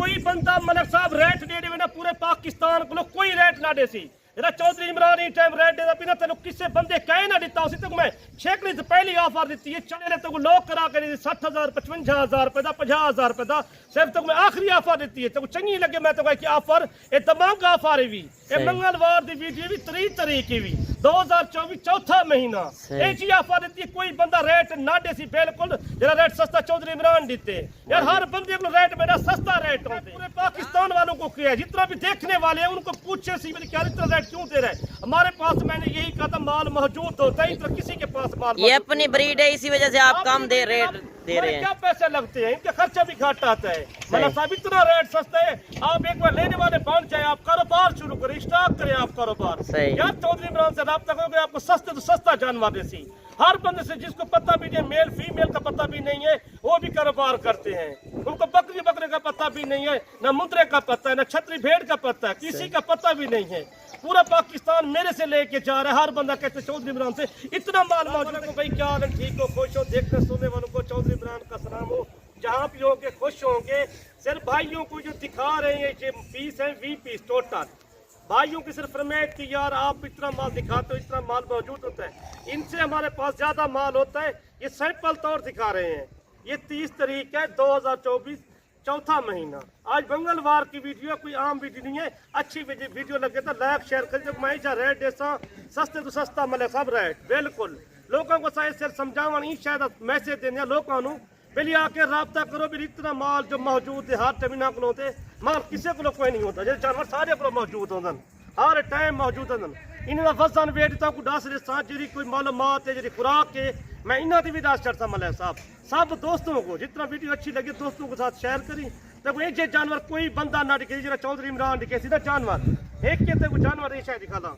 कोई बंदा मलिक साहब रेट दे दे ना पूरे पाकिस्तान को कोई रेट ना दे सी जरा चौधरी इमरान ही टाइम रेट देता बिना तेन किसी बंदे कह ना दिता उसी तक मैं छेकड़ी से पहली ऑफर दी है चले ने तो लोग करा के 60,000 55,000 रुपए का 50,000 रुपए का सिर्फ तो मैं आखिरी ऑफर दी है तो चंगी लगे मैं तो कह ऑफर ये तमाम ऑफर है भी ये मंगलवार की वीडियो भी 3 तारीख की भी 2024 चौथा महीना एक ही ऑफर दी कोई बंदा रेट ना दे सी बिल्कुल जरा रेट सस्ता चौधरी इमरान देते यार हर बंदे को रेट मेरा सस्ता रेट होते पूरे पाकिस्तान वालों को क्या है जितना भी देखने वाले हैं उनको पूछे सी क्या इतना रेट क्यों दे रहे हमारे पास मैंने यही कहा था माल मौजूद होता है तो किसी के पास माल ये अपनी ब्रीड है इसी वजह से आप कम दे रहे हैं क्या पैसे लगते हैं इनका खर्चा भी घट आता है मतलब साहब इतना रेट सस्ता है आप एक बार लेने वाले बन जाए आप कारोबार शुरू करें स्टार्ट करें आप कारोबार यार चौधरी इमरान से रब्ता करोगे आपको सस्ते तो सस्ता जानवर देसी हर बंदे से जिसको पता भी नहीं मेल फीमेल का पता भी नहीं है वो भी कारोबार करते हैं उनको बकरी बकरे का पता भी नहीं है न मुद्रे का पता है न छतरी भेड़ का पता है किसी का पता भी नहीं है पूरा पाकिस्तान मेरे से लेके जा रहा है हर बंदा कहते चौधरी इमरान से इतना माल मौजूद है भाई क्या हाल ठीक हो खुश हो देखने सुनने वालों को चौधरी इमरान का सलाम हो जहाँ भी होंगे खुश होंगे सिर्फ भाइयों को जो दिखा रहे हैं ये पीस है 20 पीस टोटल भाइयों की सिर्फ फरमाइश की यार आप इतना माल दिखाते हो इतना माल मौजूद होता है इनसे हमारे पास ज्यादा माल होता है ये सैंपल तौर दिखा रहे हैं ये 30 तारीख है 2024 चौथा महीना आज मंगलवार की वीडियो कोई आम वीडियो नहीं है अच्छी वीडियो लगे तो लाइक शेयर कर जब मैं रेट जैसा सस्ते तो सस्ता मतलब सब रेट बिल्कुल लोगों को शायद सिर्फ समझावा नहीं शायद मैसेज देने लोगों को पहले आके रब्ता करो भी इतना माल जो मौजूद है हर जमीना को होते माल किसी को कोई नहीं होता जैसे जानवर सारे को मौजूद होते हर टाइम मौजूद होते इन्होंने वजन वेट तक दस जी कोई मालूमात है जी खुराक है मैं इन्होंने भी दस चढ़ता मलिक साहब सब दोस्तों को जितना वीडियो अच्छी लगी दोस्तों के साथ शेयर करी तो एक जे जानवर कोई बंदा ना दिखे जरा चौधरी इमरान दिखे सीधा जानवर एक के तो जानवर ये दिखा ला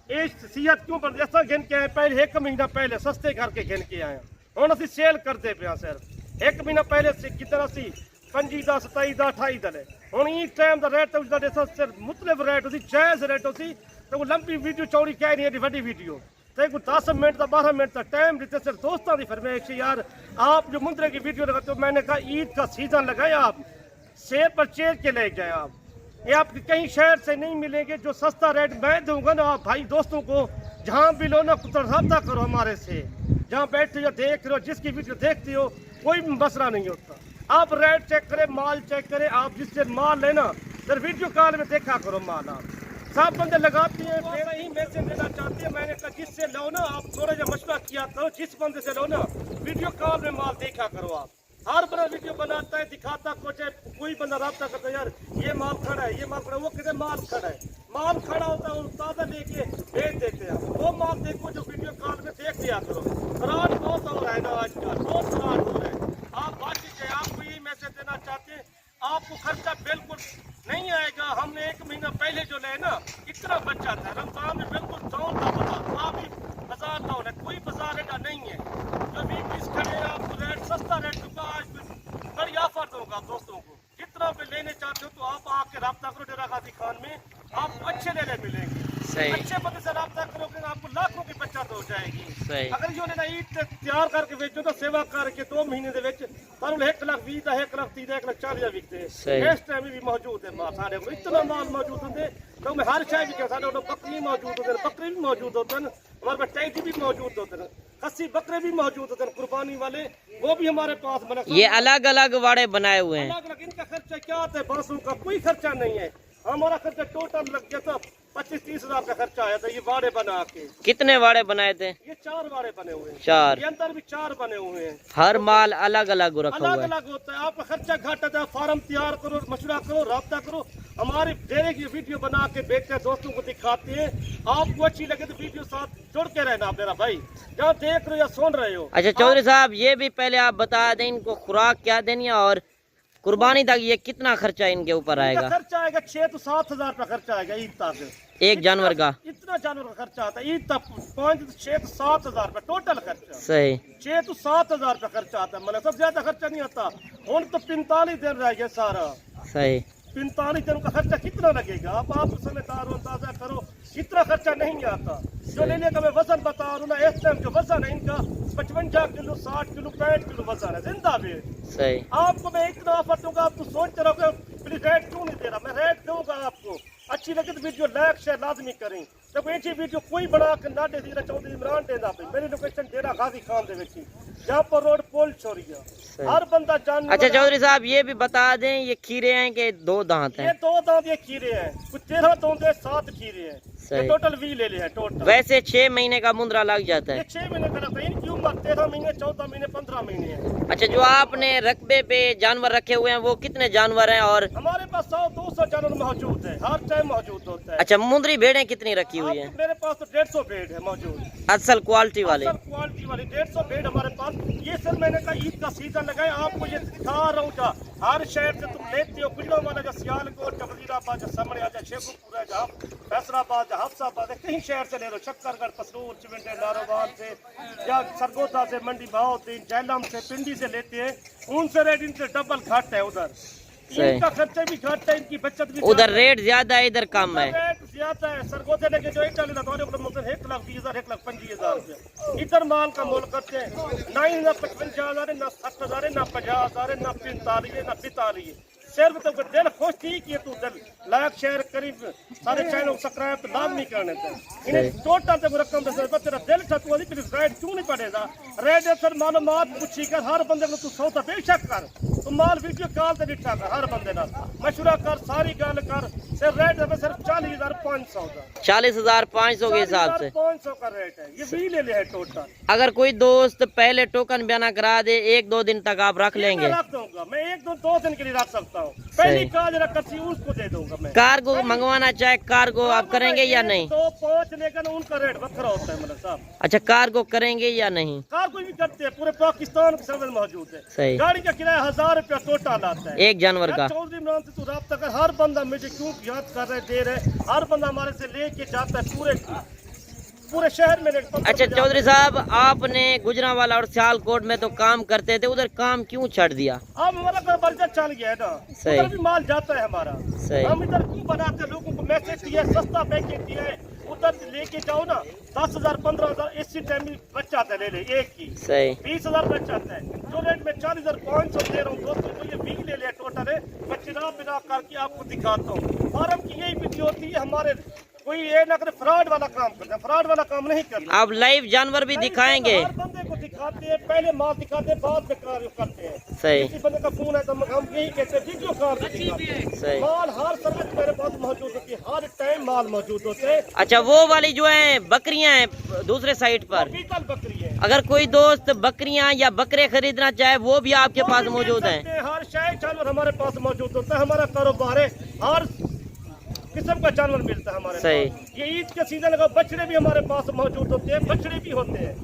ये सीहत क्यों पर ऐसा गिन के आए पहले 1 महीना पहले सस्ते करके गिन के आए हम असी सेल करते पे सिर्फ 1 महीना पहले कितना सी 25 ਦਾ 27 ਦਾ 28 ਦਾ ਹੁਣ ਇਹ ਟਾਈਮ ਦਾ ਰੇਟ ਉਸਦਾ ਦੇਖੋ ਸਿਰ ਮੁਤਲਬ ਰੇਟ ਉਸਦੀ ਜਾਇਜ਼ ਰੇਟ ਉਸਦੀ ਤੇ ਉਹ ਲੰਬੀ ਵੀਡੀਓ ਚੌੜੀ ਕਹਿ ਨਹੀਂ ਹੈ ਵੱਡੀ ਵੀਡੀਓ ਤੇ ਕੋਈ 10 मिनट का 12 मिनट का टाइम देते सिर्फ दोस्तों की फरमाइश यार आप जो मुंद्रे की वीडियो लगाते हो मैंने कहा ईद का सीजन लगाया आप शेर पर चेर के ले जाए आप ये आप कहीं शहर से नहीं मिलेंगे जो सस्ता रेट मैं दूंगा ना आप भाई दोस्तों को जहाँ भी लो ना रब्ता करो हमारे से जहाँ बैठते हो देख रहे हो जिसकी वीडियो देखते हो कोई मसला नहीं होता आप रेट चेक करें माल चेक करें आप जिससे माल लेना फिर वीडियो कॉल में देखा करो माल आप सब बंदे लगाते हैं मेरा ही मैसेज देना चाहते हैं मैंने कहा जिससे लो ना आप थोड़ा जो मशवरा किया करो जिस बंदे से लो ना वीडियो कॉल में माल देखा करो आप हर बंदा वीडियो बनाता है दिखाता कुछ है कोई बंदा रब्ता करता है यार ये माल खड़ा है ये माल खड़ा है वो कहते माल खड़ा है माल खड़ा होता है ताज़ा लेके भेज देते हैं वो माल देखो जो वीडियो कॉल में देख लिया करो फ्रॉड बहुत हो रहा है ना आजकल बहुत फ्रॉड हो रहा है आप बात आपको यही मैसेज देना चाहते हैं आपको खर्चा बिल्कुल नहीं आएगा हमने 1 महीना पहले जो ले ना इतना बच जाता है रमजान में बिल्कुल डाउन था बाजार डाउन है कोई बाजार रेट नहीं है जो 20 पीस खड़े आपको रेट सस्ता रेट दूंगा आज बड़ी ऑफर दूंगा दोस्तों को जितना भी लेने चाहते हो तो आप आके रब्ता करो डेरा गाजी खान में आपको अच्छे लेने मिलेंगे अच्छे बंदे से रब्ता करोगे आपको लाखों की बचत हो जाएगी अगर जो लेना ईद तैयार करके बेचो तो सेवा करके 2 महीने ਦੇ ਵਿੱਚ ਤੁਹਾਨੂੰ 1,20,000 ਦਾ 1,30,000 ਦਾ 1,40,000 ਦਾ ਵਿਕਦੇ ਇਸ ਟਾਈਮ ਵੀ ਮੌਜੂਦ ਹੈ ਮਾਲ ਸਾਡੇ ਕੋਲ ਇਤਨਾ ਮਾਲ ਮੌਜੂਦ ਹੁੰਦੇ तो मैं हर शायद भी ਸਾਡੇ ਕੋਲ ਬੱਕਰੀ ਮੌਜੂਦ होते हैं बकरे भी मौजूद होते हैं हमारे पास टैंकी भी मौजूद होते हैं खस्सी बकरे भी मौजूद होते हैं कुर्बानी वाले वो भी हमारे पास बना ये अलग अलग वाड़े बनाए हुए हैं अलग अलग इनका खर्चा क्या आता है बांसों का कोई खर्चा नहीं है हमारा खर्चा टोटल लग गया था 25-30 हजार का खर्चा आया था ये वाड़े बना के कितने वाड़े बनाए थे ये 4 वाड़े बने हुए हैं 4 ये अंदर भी 4 बने हुए हैं हर माल अलग अलग रखा हुआ है अलग अलग होता है आपका खर्चा घाटा था फार्म तैयार करो मशवरा करो रब्ता करो हमारे डेरे की वीडियो बना के बेचते दोस्तों को दिखाते हैं आपको अच्छी लगे तो वीडियो साथ जुड़ के रहना आप मेरा भाई जहाँ देख रहे हो या सुन रहे हो अच्छा चौधरी साहब ये भी पहले आप बता दें इनको खुराक क्या देनी है और कुर्बानी तक ये कितना खर्चा इनके ऊपर आएगा खर्चा आएगा 6 तो 7 हजार का खर्चा आएगा ईद तक एक जानवर का इतना जानवर का खर्चा आता है ईद तक 5 तो 6 तो 7 हजार रुपये टोटल खर्चा सही 6 तो 7 हजार रुपये खर्चा आता है मतलब सबसे ज्यादा खर्चा नहीं आता उन तो 45 दिन रह गया सारा सही 45 दिन का खर्चा कितना लगेगा आप समझदार हो अंदाजा करो इतना खर्चा नहीं आता जो लेने का मैं वजन बता रहा हूँ ना इस टाइम जो वजन है इनका 55 किलो 60 किलो 65 किलो वजन है जिंदा वेट सही आपको मैं इतना ऑफर दूंगा आप तो सोचते रहोगे अच्छी लगे तो वीडियो लाइक शेयर लाजमी करें जब ये वीडियो कोई बना के ना दे दी चौधरी इमरान देना पे मेरी लोकेशन डेरा गाजी खान दे विच जहां पर रोड पोल छोरिया हर बंदा जान। अच्छा चौधरी साहब ये भी बता दें ये खीरे हैं कि 2 दांत हैं? ये 2 दांत ये खीरे हैं, कुछ 13 दांत है, 7 खीरे हैं, ये टोटल 20 ले हैं टोटल। वैसे 6 महीने का मुंद्रा लग जाता है? ये 6 महीने का लगता है, इनकी उम्र 13 महीने 14 महीने 15 महीने है। अच्छा जो आपने रकबे पे जानवर रखे हुए हैं वो कितने जानवर हैं? और हमारे पास 100-200 जानवर मौजूद है, हर टाइम मौजूद होता है। अच्छा मुंदरी भेड़ें कितनी रखी हुई हैं? मेरे पास तो 150 भेड़ है मौजूद, असल क्वालिटी वाले? असल क्वालिटी वाली 150 भेड़ हमारे पास। ये सर मैंने कहा ईद का सीजन लगाए आपको ये दिखा रहा हूँ, हर शहर से तुम लेते हो, गुजरावाला जा सियालकोट जा वजीराबाद जा सामने आ जा शेखुपुरा जा फैसलाबाद जा हफ्साबाद है, कहीं शहर से ले लो, शक्करगढ़ पसरूर चिमटे नारोवाल से या सरगोदा से मंडी बहाउद्दीन जैलम से पिंडी से लेते हैं, उनसे रेट इनसे डबल घट है उधर, इनका खर्चा भी घट है, इनकी बचत भी। उधर रेट ज्यादा है इधर कम है? रेट ज्यादा है, सरगोदे लेके जो 1,20,000 1,20,000 इधर माल का मोल करते हैं, ना 55,000 ना 60,000 ना 50,000 ना 45 ना 42। सिर्फ तो दिल खुश थी कि तू दिल लाइक शेयर करीब सारे चैनल को सब्सक्राइब तो लाजमी करने थे इन्हें टोटल से रकम दे तेरा दिल था तू अभी रेट क्यों नहीं पड़ेगा रेट सर मालूमात पूछी कर हर बंदे को तू सौदा बेशक कर तू माल वीडियो कॉल से बिठा कर हर बंदे ना मशवरा कर सारी गल कर सिर रेट है सिर्फ 40,500 का 40,500 के हिसाब से 500 का रेट है ये भी ले लिया है टोटल। अगर कोई दोस्त पहले टोकन बयाना करा दे 1-2 दिन तक आप रख लेंगे? रख दूंगा मैं 1-2 दिन के लिए रख सकता हूँ, पहली काज रखी उसको दे दूंगा मैं। कार्गो मंगवाना चाहे कार्गो आप करेंगे या नहीं? तो 5 लेकर उनका रेट बखरा होता है मतलब साहब। अच्छा कार्गो करेंगे या नहीं? कार्गो भी करते हैं, पूरे पाकिस्तान के सर्विस मौजूद है। सही। गाड़ी का किराया 1,000 रुपया टोटल आता है एक जानवर का। चौधरी इमरान से तू राब्ता कर, हर बंदा मुझे क्यों याद कर रहे दे रहे, हर बंदा हमारे से लेके जाता है पूरे शहर में। अच्छा चौधरी साहब आपने गुजरांवाला और सियालकोट में तो काम करते थे, उधर काम क्यों छड़ दिया? अब हमारा बजट चल गया है ना, उधर भी माल जाता है हमारा। हम इधर क्यों बनाते हैं, लोगों को मैसेज दिया सस्ता पैकेज दिया है, उधर लेके जाओ ना 10,000 15,000 इसी टाइम में बच जाता है, ले ले एक की 20,000 बच जाता है। जो रेट में 40,500 दे रहा हूँ दोस्तों को ये 20 ले लिया टोटल है। मैं चिराग बिना करके आपको दिखाता हूँ, फार्म की यही विधि होती है हमारे, कोई ये ना करे फ्रॉड वाला काम करते हैं, फ्रॉड वाला काम नहीं करना। आप लाइव जानवर भी दिखाएंगे? हर बंदे को दिखाते हैं, पहले माल दिखाते हैं बाद में कार्य करते हैं। सही। किसी बंदे का फोन है तो हम यही कहते हैं वीडियो कॉल पे दिखाते हैं। माल हर सर्विस मेरे पास मौजूद होती है, हर टाइम माल मौजूद होते हैं। अच्छा वो वाली जो है बकरियां हैं दूसरे साइड पर, पीतल बकरी है, अगर कोई दोस्त बकरियां या बकरे खरीदना चाहे वो भी आपके पास मौजूद हैं? हर शायद जानवर हमारे पास मौजूद होता है, हमारा कारोबार है, हर किस्म का जानवर मिलता है हमारे पास। ये ईद के सीजन लगा बछड़े भी हमारे पास मौजूद होते हैं, बछड़े भी होते हैं।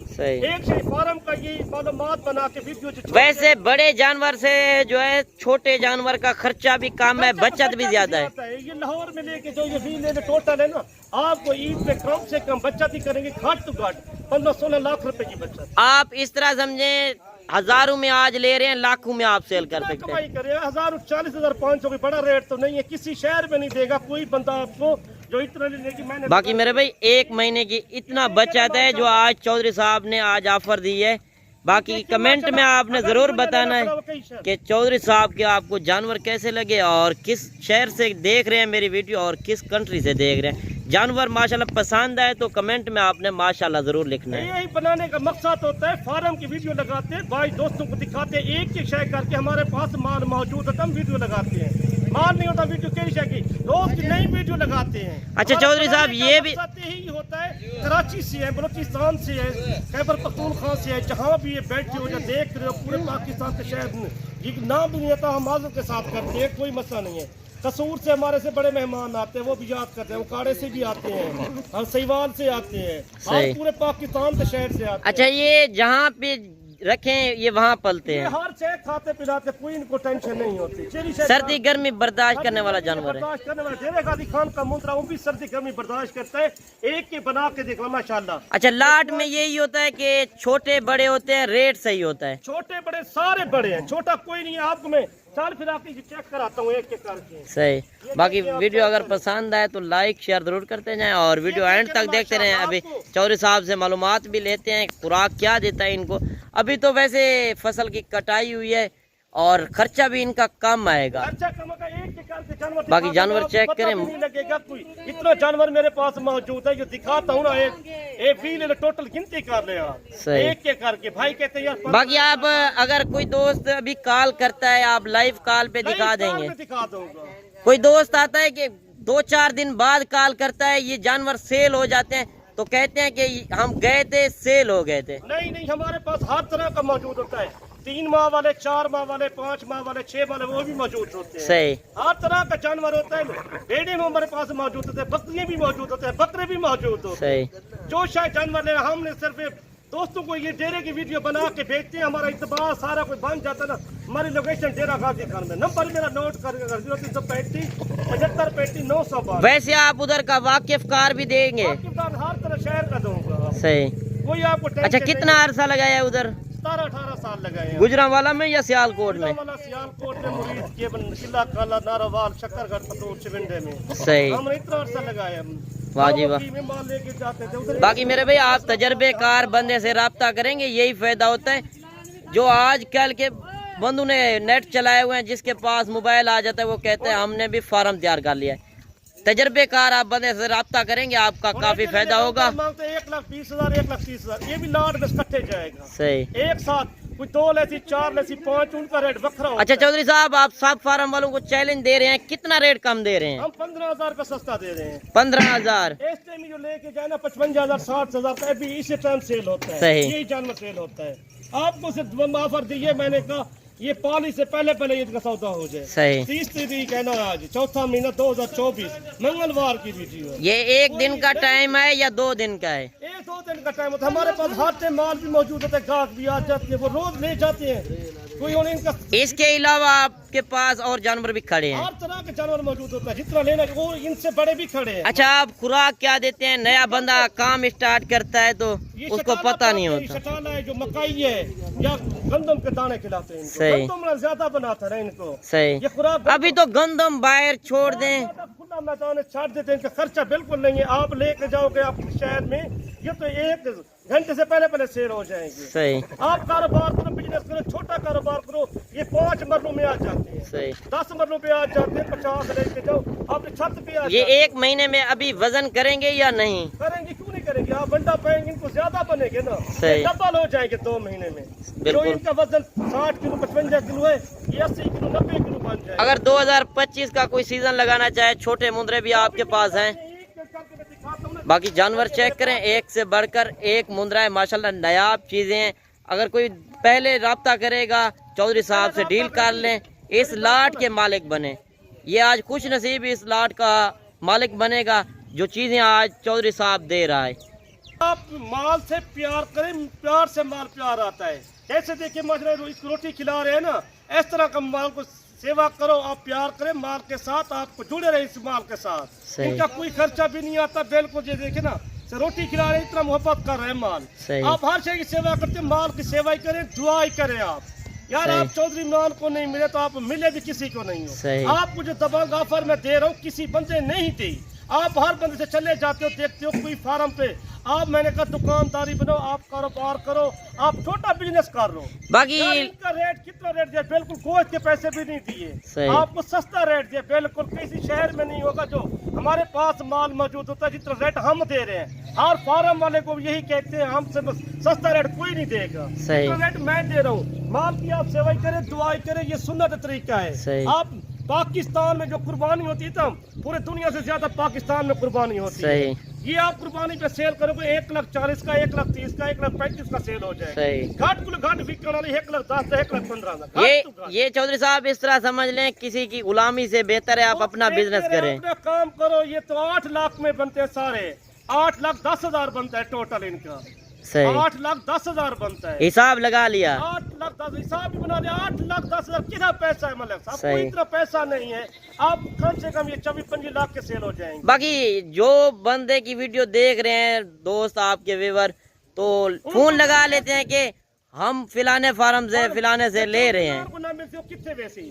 एक से फार्म का ये मालूमात बना के वीडियो। वैसे बड़े जानवर से जो है छोटे जानवर का खर्चा भी कम है, बचत भी ज्यादा है। ये लाहौर में लेके जो ये भी लेने टोटल है ना, आपको ईद पे कम से कम बचत ही करेंगे, घट तो घट 15-16 लाख रुपए की बचत। आप इस तरह समझे हजारों में आज ले रहे हैं, लाखों में आप सेल कर सकते हैं। 40,500 कोई बड़ा रेट तो नहीं है, किसी शहर में नहीं देगा कोई बंदा आपको जो इतना लेने की। मैंने बाकी मेरे भाई 1 महीने की इतना बचत है जो आज चौधरी साहब ने आज ऑफर दी है। बाकी कमेंट में आपने जरूर बताना है कि चौधरी साहब के आपको जानवर कैसे लगे और किस शहर से देख रहे हैं मेरी वीडियो और किस कंट्री से देख रहे हैं। जानवर माशाल्लाह पसंद आए तो कमेंट में आपने माशाल्लाह जरूर लिखना है। यही बनाने का मकसद होता है, फार्म की वीडियो लगाते हैं, भाई दोस्तों को दिखाते हैं, एक एक शेयर करके हमारे पास माल मौजूद है, हम वीडियो लगाते हैं। माल नहीं होता वीडियो कई शेयर की रोज की नई वीडियो लगाते हैं। अच्छा चौधरी साहब ये भी यही होता है, कराची से है, बलोचिस्तान से है, खैबर पख्तूनख्वा से है, जहाँ भी ये बैठे हो या देख रहे हो पूरे पाकिस्तान के शहर में ये नाम भी नहीं आता, हम माजूर के साथ करते हैं, कोई मसला नहीं है। कसूर से हमारे से बड़े मेहमान आते हैं, वो भी याद करते हैं, उकाड़े से भी आते हैं, हम सहीवाल से आते हैं, हम पूरे पाकिस्तान के शहर से आते हैं। अच्छा ये जहाँ पे रखें ये वहाँ पलते हैं, हर चीज खाते पिलाते, कोई इनको टेंशन नहीं होती। सर्दी गर्मी बर्दाश्त करने वाला जानवर है। बर्दाश्त करने वाला डेरे गाजी खान का मुंद्रा वो भी सर्दी गर्मी बर्दाश्त करता है, एक के बना के देखो माशाल्लाह। अच्छा लाट में यही होता है कि छोटे बड़े होते हैं, रेट सही होता है? छोटे बड़े सारे बड़े हैं, छोटा कोई नहीं है। आपको मैं चाल फिर आपकी चेक कराता हूँ एक एक करके। सही। बाकी वीडियो अगर पसंद आए तो लाइक शेयर जरूर करते जाएं और वीडियो एंड तक देखते रहें। अभी चौधरी साहब से मालूमात भी लेते हैं खुराक क्या देता है इनको। अभी तो वैसे फसल की कटाई हुई है और खर्चा भी इनका कम आएगा। खर्चा कम आएगा, बाकी जानवर चेक करें। नहीं लगेगा कोई इतना जानवर मेरे पास मौजूद है, जो दिखाता हूँ ना, एक भी टोटल गिनती कर ले आप, सही। एक के करके भाई कहते हैं यार। बाकी आप अगर कोई दोस्त अभी कॉल करता है, आप लाइव कॉल पे दिखा देंगे। दिखा दूंगा। कोई दोस्त आता है कि 2-4 दिन बाद कॉल करता है, ये जानवर सेल हो जाते हैं, तो कहते हैं कि हम गए थे, सेल हो गए थे। नहीं, हमारे पास हर तरह का मौजूद होता है, 3 माह वाले, 4 माह वाले, 5 माह वाले, 6 वाले, वो भी मौजूद होते हैं। सही। हर तरह का जानवर होता है। भेड़े में हमारे पास मौजूद होते हैं, बकरियां भी मौजूद होते हैं, बकरे भी मौजूद होते हैं। सही। जो शायद जानवर ले, हमने सिर्फ दोस्तों को ये डेरे की वीडियो बना के भेजते हैं, हमारा इतबार सारा कोई बन जाता है ना। हमारी लोकेशन डेरा गाजी खान में, नंबर मेरा नोट कर 0335 75 912। वैसे आप उधर का वाकिफकार भी देंगे? हर तरह शहर का दूंगा। सही। कोई आपको अच्छा, कितना अरसा लगाया है उधर? 17-18 साल लगाए हैं। गुजरांवाला में या सियालकोट में? सियालकोट में, मुरीद के किला काला, नारावाल, शक्करगढ़, पतोर, चिविंडे में। सही। हमने इतना अरसा लगाया हम। वाह जी वाह। में माल लेके जाते थे उधर। बाकी मेरे भाई, आप तजर्बेकार बंदे से राब्ता करेंगे, यही फायदा होता है। जो आजकल के बंधु ने नेट चलाए हुए हैं, जिसके पास मोबाइल आ जाता है, वो कहते हैं हमने भी फार्म तैयार कर लिया है। तजर्बेकार आप बंदे से राब्ता करेंगे, आपका काफी फायदा होगा। मांगते 1,20,000, 1,30,000, ये भी लाट में इकट्ठे जाएगा। सही। एक साथ कोई 2 लेसी, 4 लेसी, 5, उनका रेट बखरा होता है। अच्छा चौधरी साहब, आप सब फार्म वालों को चैलेंज दे रहे हैं, कितना रेट कम दे रहे हैं? हम 15,000 का सस्ता दे रहे हैं। 15,000। इस टाइम जो लेके जाए ना 55,000, 60,000 का भी इसी टाइम सेल होता है। सही। यही जानवर सेल होता है। आपको सिर्फ ऑफर दिए, मैंने कहा ये पाली से पहले ये सौदा हो जाए। सही। 30 तारीख है ना आज, 4वां महीना 2024, मंगलवार की वीडियो है। ये 1 दिन का टाइम है या 2 दिन का है? 1-2 दिन का टाइम होता है। हमारे पास हर टाइम माल भी मौजूद होता है, गाहक भी आ जाते हैं, वो रोज ले जाते हैं। कोई और इनका इसके अलावा आपके पास और जानवर भी खड़े हैं? हर तरह के जानवर मौजूद होता है, जितना लेना वो इनसे बड़े भी खड़े हैं। अच्छा, आप खुराक क्या देते हैं? नया बंदा काम स्टार्ट करता है तो उसको पता नहीं होता। शटाला है, जो मकई है या गंदम के दाने खिलाते हैं इनको। सही। गंदम ज्यादा बनाता है इनको। सही। ये खुराक अभी तो गंदम बाहर छोड़ दें, खुला मैदान छाड़ देते हैं, इनका खर्चा बिल्कुल नहीं है। आप लेके जाओगे अपने शहर में, ये तो 1 घंटे से पहले सेल हो जाएंगे। सही। आप कारोबार करो, बिजनेस करो, छोटा कारोबार करो, ये 5 मरलों में आ जाते हैं। सही। 10 मरलों पे आ जाते हैं, 50 लेके जाओ, अपनी छत पे आ ये जाते हैं। 1 महीने में अभी वजन करेंगे या नहीं? करेंगे, क्यों नहीं करेंगे? आप बंडा पाएंगे, इनको ज्यादा बनेंगे ना, सही। डबल हो जाएंगे 2 महीने में। जो बिल्कुल। इनका वजन 60 किलो, 55 किलो है, ये 80 किलो, 90 किलो बन जाएगा। अगर 2025 का कोई सीजन लगाना चाहे, छोटे मुंदरे भी आपके पास हैं। बाकी जानवर चेक करें, एक से बढ़कर एक मुंदरा है, माशाल्लाह नायाब चीजें हैं। अगर कोई पहले राब्ता करेगा, चौधरी साहब से डील कर लें, इस लाट के मालिक बने। ये आज खुश नसीब इस लाट का मालिक बनेगा, जो चीजें आज चौधरी साहब दे रहा है। आप माल से प्यार करें, प्यार से माल प्यार आता है। जैसे देखिए मजरा इसको रोटी खिला रहे हैं ना, इस तरह का माल को सेवा करो, आप प्यार करें माल के साथ, आपको जुड़े रहे इस माल के साथ। इनका कोई खर्चा भी नहीं आता, बिल्कुल। ये देखे ना, रोटी खिला रहे, इतना मोहब्बत कर रहे हैं माल। आप हर चीज की सेवा करते हैं, माल की सेवा ही करें, दुआ ही करें आप। यार आप चौधरी इमरान को नहीं मिले तो आप मिले भी किसी को नहीं हो। आपको जो दबंग ऑफर मैं दे रहा हूँ, किसी बंदे नहीं दी। आप हर बंदे से चले जाते हो, देखते हो कोई फार्म पे, आप मैंने कहा दुकानदारी बनाओ, आप कारोबार करो, आप छोटा बिजनेस कर लो। बाकी इनका रेट कितना रेट दिया, बिल्कुल गोश्त के पैसे भी नहीं दिए, आपको सस्ता रेट दिया, बिल्कुल किसी शहर में नहीं होगा जो हमारे पास माल मौजूद होता है जितना रेट हम दे रहे हैं। हर फार्म वाले को यही कहते हैं, हमसे बस सस्ता रेट कोई नहीं देगा, जितना रेट मैं दे रहा हूँ। माल की आप सेवा करें, दुआई करें, ये सुन्नत तरीका है। आप पाकिस्तान में जो कुर्बानी होती है, पूरे दुनिया से ज्यादा पाकिस्तान में कुर्बानी होती है। ये आप कुर्बानी पे सेल करोगे 1,40,000 का, 1,30,000 का, 1,35,000 का सेल हो जाएगा। घाट कुल घाट बिकने वाली 1,10,000, 1,15,000। ये चौधरी साहब इस तरह समझ लें, किसी की गुलामी से बेहतर है आप अपना बिजनेस करें, अपना काम करो। ये तो 8 लाख में बनते हैं सारे, 8,10,000 बनता है टोटल इनका। 8,10,000 बनता है, हिसाब लगा लिया। 8,10,000 हिसाब भी बना लिया। 8,10,000 कितना पैसा है, मतलब सबको इतना पैसा नहीं है। आप कम से कम ये 24-25 लाख के सेल हो जाएंगे। बाकी जो बंदे की वीडियो देख रहे हैं दोस्त, आपके व्यूअर, तो फोन लगा लेते हैं कि हम फिलाने फार्म से फिलाने से ले रहे हैं। कितने वैसे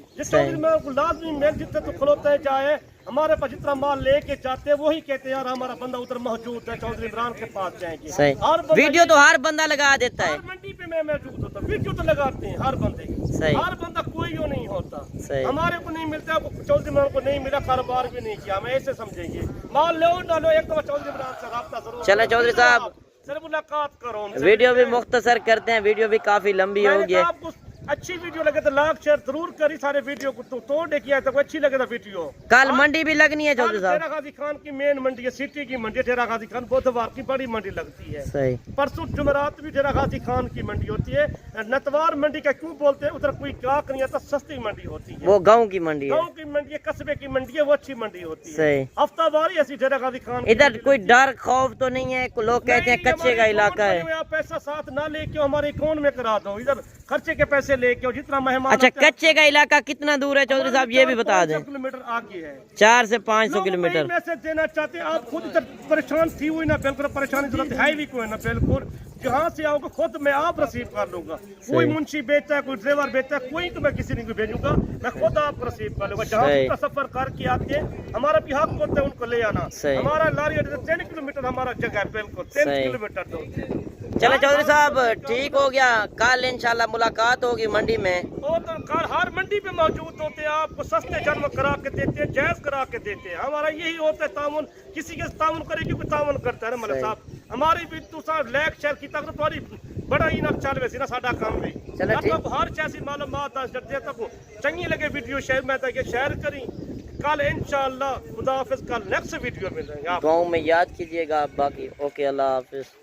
लाजमी मेल जितने तो खलोते जाए, हमारे पास जितना माल लेके जाते हैं वही कहते हैं यार हमारा बंदा उधर मौजूद है, चौधरी इमरान के पास जाएंगे। सही। वीडियो तो हर बंदा लगा देता है, मंडी पे मैं मौजूद होता, वीडियो तो लगाते हैं हर बंदे। صحیح. ہر بندہ کوئی یوں نہیں ہوتا. صحیح. ہمارے کو نہیں ملتا, چودھری عمران کو نہیں ملا, کاروبار بھی نہیں کیا, ہمیں ایسے سمجھیں گے. مال لو نہ لو, ایک دفعہ چودھری عمران سے رابطہ ضرور. چلے چودھری صاحب, صرف ملاقات کرو. ویڈیو بھی مختصر کرتے ہیں, ویڈیو بھی کافی لمبی ہوگی. آپ کو اچھی ویڈیو لگے تو لاکھ شیئر ضرور کری, سارے ویڈیو کو توڑ کیا تو اچھی لگے تو ویڈیو. کل منڈی بھی لگنی ہے چودھری صاحب. ڈیرہ غازی خان کی مین منڈی ہے, سٹی کی منڈی ہے ڈیرہ غازی خان, بدھوار کی بڑی منڈی لگتی ہے. صحیح. پرسوں جمعرات بھی ڈیرہ غازی خان کی منڈی ہوتی ہے. نتوار منڈی کا کیوں بولتے ہیں, ادھر کوئی گاہک نہیں آتا, سستی منڈی ہوتی ہے. وہ گاؤں کی منڈی ہے. گاؤں کی منڈی ہے, قصبے کی منڈی ہے, وہ اچھی منڈی ہوتی ہے. صحیح. ہفتہ واری ایسی ڈیرہ غازی خان. ادھر کوئی ڈر خوف تو نہیں ہے, لوگ کہتے ہیں کچے کا علاقہ ہے. آپ پیسہ ساتھ نہ لے کے ہمارے اکاؤنٹ میں کرا دو, ادھر خرچے کے پیسے لے کے, جتنا مہمان. اچھا, کچے کا علاقہ کتنا دور ہے چودھری صاحب, یہ بھی بتا دیں. 400 کلومیٹر آگے ہے. 4 سے 500 کلومیٹر. میسج دینا چاہتے ہیں, آپ خود ادھر پریشان تھی ہوئی نا, بالکل پریشانی ضرورت ہے بھی کوئی نا, بالکل جہاں سے آؤ گے خود میں آپ رسیو کر لوں گا. کوئی منشی بیچتا ہے, کوئی ڈرائیور بیچتا ہے, کوئی تو میں کسی نہیں کو بھیجوں گا, میں خود آپ رسیو کر لوں گا. جہاں کا سفر کر کے آتے ہیں, ہمارا بھی حق ہوتا ہے ان کو لے آنا. ہمارا لاری 3 کلومیٹر ہمارا جگہ ہے, بالکل 3 کلومیٹر. تو چلے چودھری صاحب, ٹھیک ہو گیا, کل انشاءاللہ ملاقات ہوگی منڈی میں. وہ تو ہر منڈی پہ موجود ہوتے ہیں, آپ کو سستے جانور کرا کے دیتے ہیں, جائز کرا کے دیتے ہیں. ہمارا یہی ہوتا ہے تعاون, کسی کے تعاون کرے کیونکہ تعاون کرتا ہے نا ملک صاحب. ہماری بھی تو صاحب لیک شہر کی طاقت تمہاری بڑا ہی نہ چل ویسی نا ساڈا کام بھی. اب ہر چیز معلومات دے تک چنگی لگے ویڈیو شیئر میں تک شیئر کریں. کل انشاءاللہ خدا حافظ, کل نیکسٹ ویڈیو ملیں گے. گاؤں میں یاد کیجیے گا, باقی اوکے, اللہ حافظ.